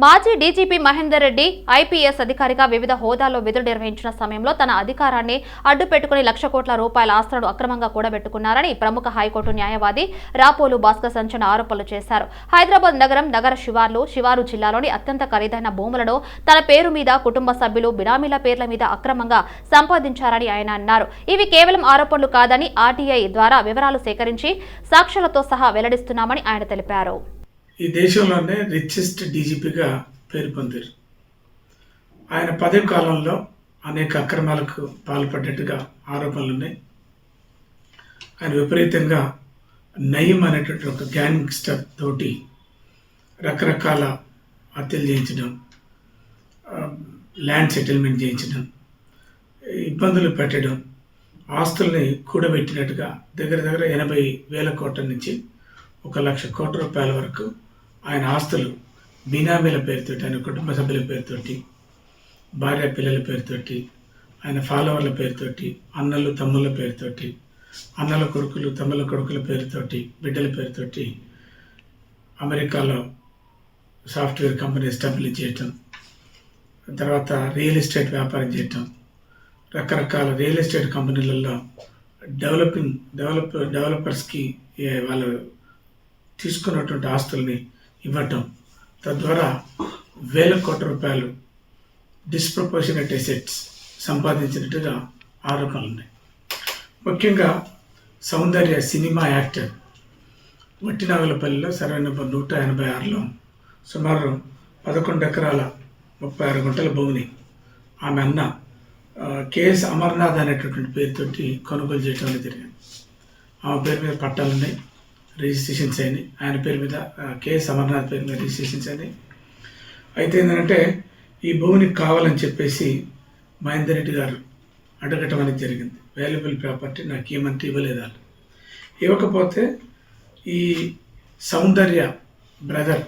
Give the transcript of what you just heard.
మాజీ DGP Mahender Reddy IPS అధికారిగా వివిధ హోదాల్లో విధులు నిర్వహించిన సమయంలో తన అధికారాన్ని అడ్డుపెట్టుకుని లక్ష కోట్ల రూపాయల ఆస్తులను అక్రమంగా కూడబెట్టుకున్నారని ప్రముఖ హైకోర్టు న్యాయవాది రాపోలు భాస్కర్ సంచలన ఆరోపణలు చేశారు. హైదరాబాద్ నగర శివారు జిల్లాలోని అత్యంత ఖరీదైన భూములను తన పేరు మీద కుటుంబ సభ్యులు బినామీల పేర్ల మీద అక్రమంగా సంపాదించారని ఆయన అన్నారు. ఇవి కేవలం ఆరోపణలు కాదని ఆర్టీఐ ద్వారా వివరాలు సేకరించి సాక్ష్యాలతో సహా వెల్లడిస్తున్నామని ఆయన తెలిపారు. ఈ దేశంలోనే రిచెస్ట్ డీజీపీగా పేరు పొందారు. ఆయన పదవి కాలంలో అనేక అక్రమాలకు పాల్పడ్డట్టుగా ఆరోపణలు ఉన్నాయి. ఆయన విపరీతంగా నయీం అనేటువంటి ఒక గ్యాంగ్స్టర్ తోటి రకరకాల హత్యలు చేయించడం, ల్యాండ్ సెటిల్మెంట్ చేయించడం, ఇబ్బందులు పెట్టడం, ఆస్తుల్ని కూడబెట్టినట్టుగా దగ్గర 80,000 కోట్ల నుంచి 1,00,000 కోట్ల రూపాయల వరకు ఆయన ఆస్తులు బినామీల పేరుతోటి, ఆయన కుటుంబ సభ్యుల పేరుతోటి, భార్య పిల్లల పేరుతోటి, ఆయన ఫాలోవర్ల పేరుతోటి, అన్నలు తమ్ముళ్ళ పేరుతోటి, అన్నల కొడుకులు తమ్ముళ్ళ కొడుకుల పేరుతోటి, బిడ్డల పేరుతోటి అమెరికాలో సాఫ్ట్వేర్ కంపెనీ ఎస్టాబ్లిష్ చేయటం, తర్వాత రియల్ ఎస్టేట్ వ్యాపారం చేయటం, రకరకాల రియల్ ఎస్టేట్ కంపెనీలలో డెవలపర్స్కి వాళ్ళు తీసుకున్నటువంటి ఆస్తుల్ని ఇవ్వటం, తద్వారా 1,000 కోట్ల రూపాయలు డిస్ప్రపోర్షనేట్ అసెట్స్ సంపాదించినట్టుగా ఆరోపణలు ఉన్నాయి. ముఖ్యంగా సౌందర్య సినిమా యాక్టర్ వట్టినాగులపల్లిలో సర్వే నెంబర్ 186లో సుమారు 11 ఎకరాల 36 గుంటల భూమిని ఆమె అన్న కేఎస్ అమర్నాథ్ అనేటటువంటి పేరుతోటి కొనుగోలు చేయడం అనేది జరిగింది. ఆమె పేరు మీద పట్టాలున్నాయి, రిజిస్ట్రేషన్స్ అయినాయి. ఆయన పేరు మీద కేఎస్ అమర్నాథ్ పేరు మీద రిజిస్ట్రేషన్స్ అయినాయి. అయితే ఏంటంటే ఈ భూమిని కావాలని చెప్పేసి మహేందర్ రెడ్డి గారు అడగటం అనేది జరిగింది. వాల్యుబుల్ ప్రాపర్టీ నాకు ఏమంటే ఇవ్వలేదు. ఇవ్వకపోతే ఈ సౌందర్య బ్రదర్